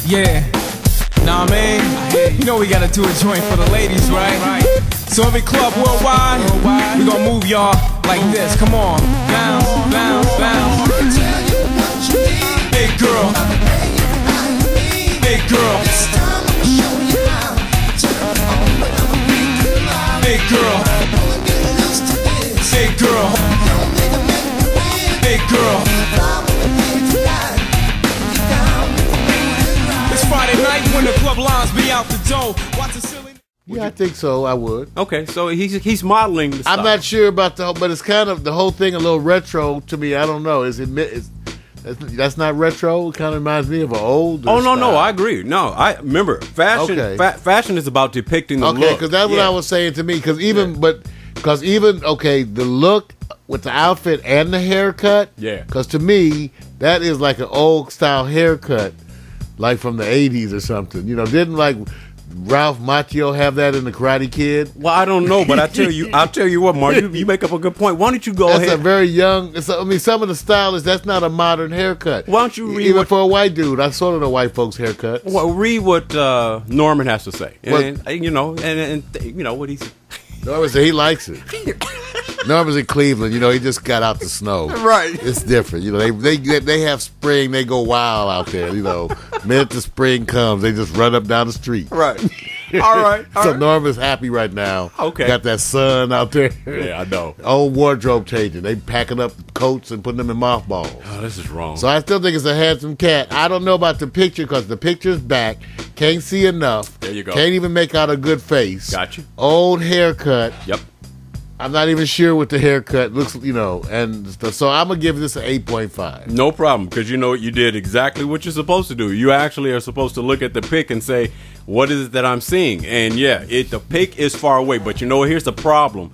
Yeah, nah man, you know we gotta do a joint for the ladies, right? So every club worldwide, we gonna move y'all like this. Come on, bounce, bounce, bounce. Big girl, big girl, big girl, big girl, big girl. It's Friday night when the club lines be out the door. Watch the silly. Yeah, I think so. I would. Okay, so he's modeling the style. I'm not sure about the whole, but it's kind of the whole thing a little retro to me. I don't know. That's not retro? It kind of reminds me of an old. Oh, no, style. no, I agree. No, I remember fashion. Okay. Fashion is about depicting the look. Okay, because that's what I was saying to me. Because even the look with the outfit and the haircut. Yeah. Because to me, that is like an old style haircut, like from the '80s or something. You know, didn't like Ralph Macchio have that in the Karate Kid? Well, I don't know, but I'll tell you what, Mark, you make up a good point. Why don't you go ahead? That's a very young. I mean, some of the stylists, that's not a modern haircut. Why don't you read even for a white dude? I sort of know white folks' haircuts. Well, read what Norman has to say, and you know what he's. Norman said he likes it. Norman's in Cleveland. You know, he just got out the snow. Right. It's different. You know, they have spring. They go wild out there. You know, minute the spring comes, they just run up down the street. Right. All right. So Norman's happy right now. Okay. Got that sun out there. Yeah, I know. Old wardrobe changing. They packing up coats and putting them in mothballs. Oh, this is wrong. So I still think it's a handsome cat. I don't know about the picture because the picture's back. Can't see enough. There you go. Can't even make out a good face. Got you. Old haircut. Yep. I'm not even sure what the haircut looks, you know, and stuff. So I'm going to give this an 8.5. No problem, because you know you did exactly what you're supposed to do. You actually are supposed to look at the pic and say, what is it that I'm seeing? And yeah, the pic is far away, but you know, here's the problem,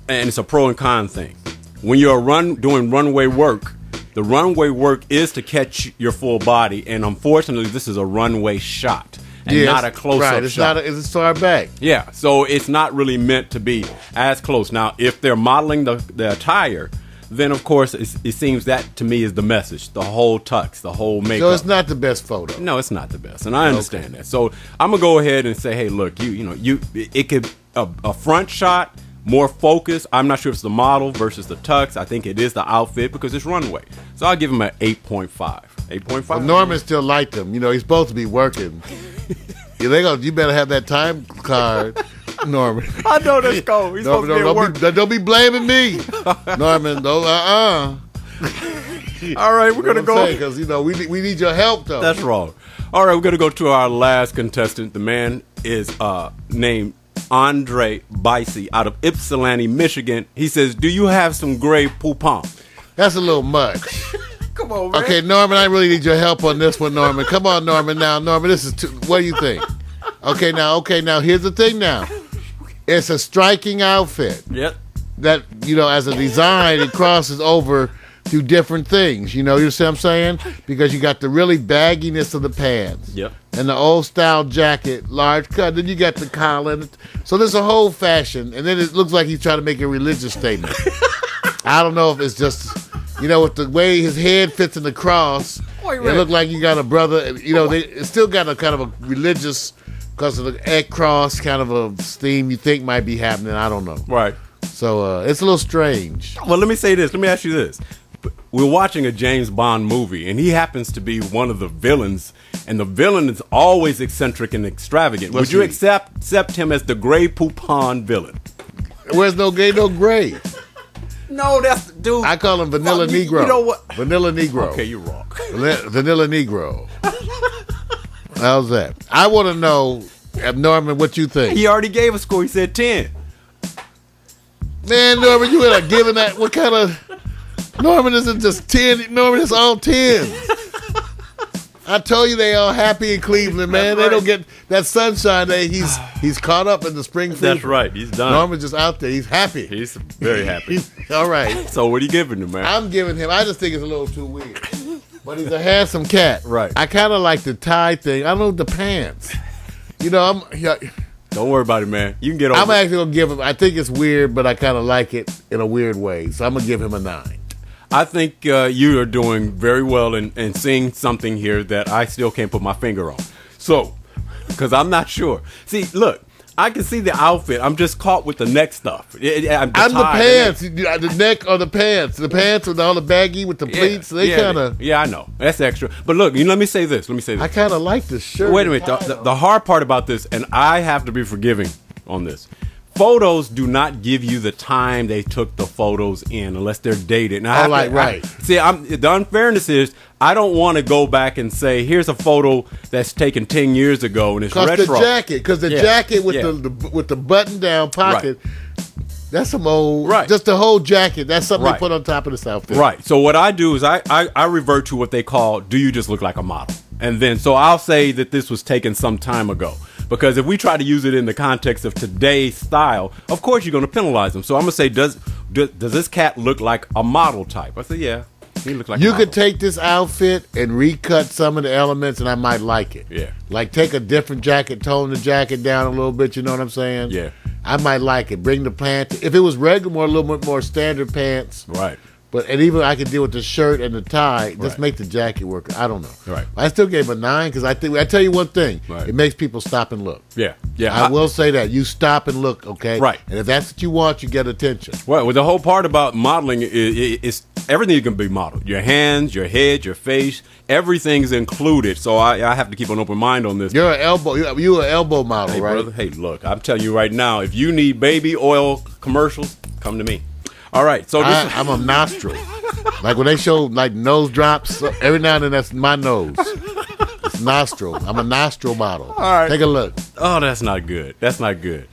and it's a pro and con thing. When you're doing runway work, the runway work is to catch your full body, and unfortunately, this is a runway shot. And not a close-up shot. It's far back. Yeah, so it's not really meant to be as close. Now, if they're modeling the attire, then of course it seems that to me is the message. The whole tux, the whole makeup. So it's not the best photo. No, it's not the best, and I understand that. So I'm gonna go ahead and say, hey, look, it could a front shot. More focus. I'm not sure if it's the model versus the tux. I think it is the outfit because it's runway. So I'll give him an 8.5. 8.5. Well, Norman still liked him. You know, he's supposed to be working. You better have that time card, Norman. I know that's cold. He's supposed to be at work. Don't be blaming me, Norman. All right, we're gonna go because you know we need your help though. That's wrong. All right, we're gonna go to our last contestant. The man is named Andrae Bicy out of Ypsilanti, Michigan. He says, do you have some gray poupon? That's a little much. Come on, man. Okay, Norman, I really need your help on this one, Norman. Come on, Norman. Now, Norman, this is what do you think? Okay, now, here's the thing now. It's a striking outfit. Yep. That, you know, as a design, it crosses over through different things. You know what I'm saying? Because you got the really bagginess of the pants. Yep. And the old style jacket, large cut. Then you got the collar. So there's a whole fashion. And then it looks like he's trying to make a religious statement. I don't know if it's just, you know, with the way his head fits in the cross. It looked like you got a brother. You know, it still got a kind of a religious, because of the egg cross kind of a theme you think might be happening. I don't know. Right. So it's a little strange. Well, let me say this. Let me ask you this. We're watching a James Bond movie, and he happens to be one of the villains, and the villain is always eccentric and extravagant. Would you accept him as the gray poupon villain? Where's no gay, no gray? No, that's dude. I call him Vanilla Negro. You know what? Vanilla Negro. Okay, you're wrong. Vanilla Negro. How's that? I want to know, Norman, what you think. He already gave a score. He said 10. Man, Norman, you ain't giving that. What kind of... Norman isn't just 10. Norman is all 10s. I told you they all happy in Cleveland, man. They don't get that sunshine. He's caught up in the spring fever. That's right. He's done. Norman's just out there. He's happy. He's very happy. All right. So what are you giving him, man? I'm giving him. I just think it's a little too weird. But he's a handsome cat. Right. I kind of like the tie thing. I don't know the pants. You know, don't worry about it, man. You can get over it. I'm actually going to give him, I think it's weird, but I kind of like it in a weird way. So I'm going to give him a 9. I think you are doing very well in seeing something here that I still can't put my finger on. So, because I'm not sure. See, look. I can see the outfit. I'm just caught with the neck stuff. I'm the pants. The neck or the pants. The pants with all the baggy with the pleats. They kind of. Yeah, I know. That's extra. But look, let me say this. I kind of like this shirt. Wait a minute. The hard part about this, and I have to be forgiving on this. Photos do not give you the time they took the photos in unless they're dated. Now, right. See, the unfairness is I don't want to go back and say, here's a photo that's taken 10 years ago and it's retro. Because the jacket with the button down pocket, that's some old, just the whole jacket. That's something they put on top of this outfit. Right. So what I do is I revert to what they call, do you just look like a model? And then, so I'll say that this was taken some time ago. Because if we try to use it in the context of today's style, of course you're going to penalize them. So I'm going to say, does this cat look like a model type? I said, yeah, he looks like a model. You could take this outfit and recut some of the elements, and I might like it. Yeah. Like take a different jacket, tone the jacket down a little bit, you know what I'm saying? Yeah. I might like it. Bring the pants. If it was regular, a little bit more standard pants. Right. And even I could deal with the shirt and the tie. Just make the jacket work. I don't know. Right. I still gave him a 9 because I tell you one thing. Right. It makes people stop and look. Yeah. Yeah. I will say that. You stop and look, okay? Right. And if that's what you want, you get attention. Well, the whole part about modeling is everything can be modeled. Your hands, your head, your face, everything's included. So I have to keep an open mind on this. You're an elbow. You're an elbow model, hey, right? Brother, hey, look, I'm telling you right now, if you need baby oil commercials, come to me. All right. So I'm a nostril. Like when they show like nose drops, every now and then that's my nose. It's nostril. I'm a nostril model. All right. Take a look. Oh, that's not good. That's not good.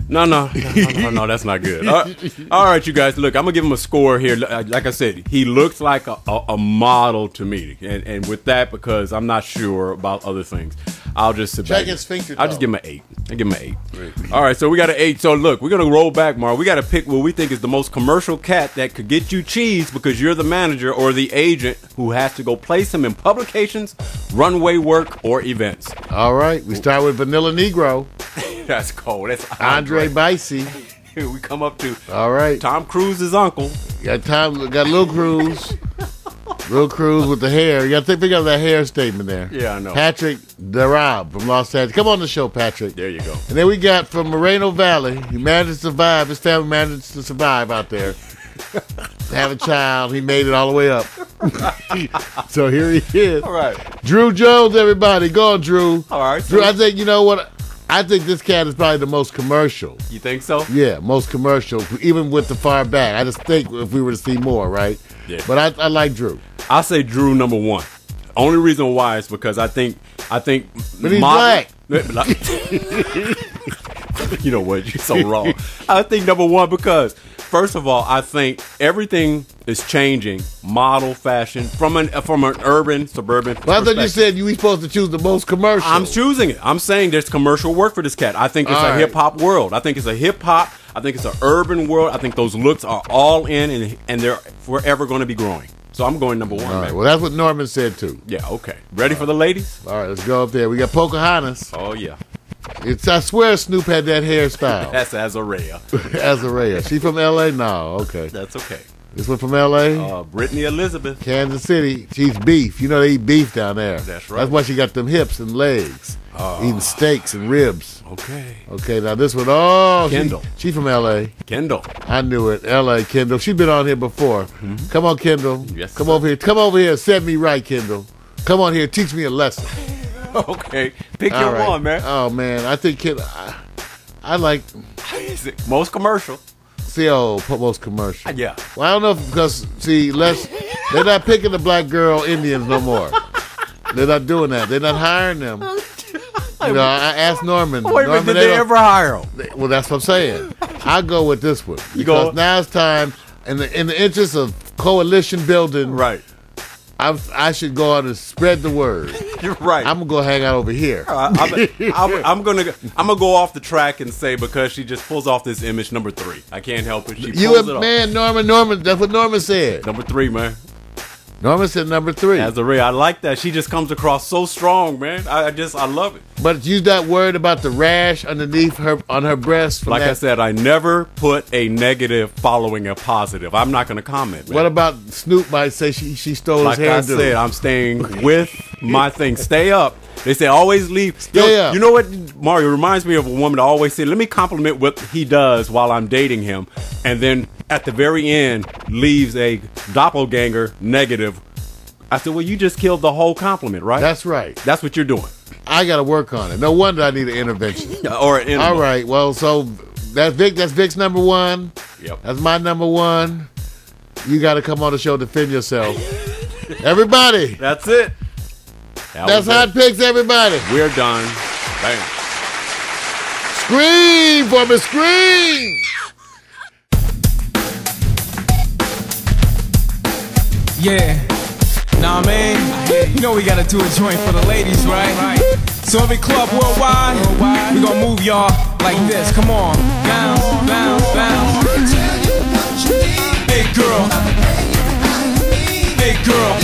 No, that's not good. All right, you guys, look, I'm going to give him a score here. Like I said, he looks like a model to me. And with that, because I'm not sure about other things, I'll just sit back. Check his sphincter. I'll just give him an 8. I'll give him an 8. All right, so we got an 8. So look, we're going to roll back, Mar. We got to pick what we think is the most commercial cat that could get you cheese because you're the manager or the agent who has to go place him in publications, runway work, or events. All right, we start with Vanilla Negro. That's cold. That's Andrae Bicy. We come up to Tom Cruise's uncle. Got Lil Cruz. Lil Cruz with the hair. You got to think of that hair statement there. Yeah, I know. Patrick Darab from Los Angeles. Come on the show, Patrick. There you go. And then we got from Moreno Valley. He managed to survive. His family managed to survive out there. Have a child. He made it all the way up. So here he is. All right. Drew Jones, everybody. Go on, Drew. All right. Drew, I think, you know what? I think this cat is probably the most commercial. You think so? Yeah, most commercial, even with the far back. I just think if we were to see more, right? Yeah. But I like Drew. I'll say Drew number 1. Only reason why is because I think. But he's black. You know what? You're so wrong. I think number 1 because first of all, I think everything is changing, model, fashion, from an urban, suburban. Well, I thought you said you were supposed to choose the most commercial. I'm choosing it. I'm saying there's commercial work for this cat. I think it's a hip hop world. I think it's a hip hop. I think it's an urban world. I think those looks are all in, and they're forever going to be growing. So I'm going number 1. All right. Well, that's what Norman said too. Yeah. Okay. Ready for the ladies? All right. Let's go up there. We got Pocahontas. Oh yeah. I swear Snoop had that hairstyle. That's Azzareya. Azzareya. She from L.A.? No. Okay. That's okay. This one from L.A.? Brittany Elizabeth. Kansas City. She's beef. You know they eat beef down there. That's right. That's why she got them hips and legs. Eating steaks and ribs. Okay. Okay, now this one, Kendall. She from L.A. Kendall. I knew it. L.A. Kendall. She's been on here before. Mm-hmm. Come on, Kendall. Yes, Come over here. Come over here. Set me right, Kendall. Come on here. Teach me a lesson. Okay. Pick your one, man. Oh, man. I think I like... Most commercial. Most commercial. Yeah. Well, I don't know because, they're not picking the black girl Indians no more. They're not doing that. They're not hiring them. You know, I asked Norman. Wait a minute, did they ever hire him? Well, that's what I'm saying. I go with this one. Because now it's time, in the interest of coalition building, right? I should go out and spread the word. You're right. I'm gonna go hang out over here. I'm gonna go off the track and say because she just pulls off this image, number 3. I can't help it. She pulls it off. Norman. That's what Norman said. Number 3, man. Norman said number 3. Azzareya, I like that. She just comes across so strong, man. I love it. But you not worried about the rash underneath on her breast? Like I said, I never put a negative following a positive. I'm not going to comment, man. What about Snoop might say she stole his hairdo? Like I said, I'm staying with my thing. Stay up. They say always leave. Yeah. You know what, Mario reminds me of a woman that always said, "Let me compliment what he does while I'm dating him," and then at the very end leaves a doppelganger negative. I said, "Well, you just killed the whole compliment, right?" That's right. That's what you're doing. I got to work on it. No wonder I need an intervention. Or an interval. All right. Well, so that's Vic. That's Vic's number one. Yep. That's my number one. You got to come on the show, defend yourself. Everybody. That's it. That's HOtt PiXX, everybody. We're done. Bam. Scream for me, scream. Yeah. Nah, man. You know we gotta do a joint for the ladies, right? So every club worldwide, we gonna move y'all like this. Come on. Bounce, bounce, bounce. Big girl. Big girl.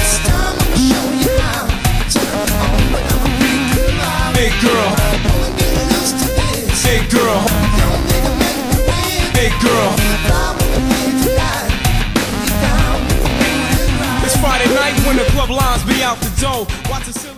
Big girl. Big girl. Big girl. It's Friday night when the club lines be out the door. Watch the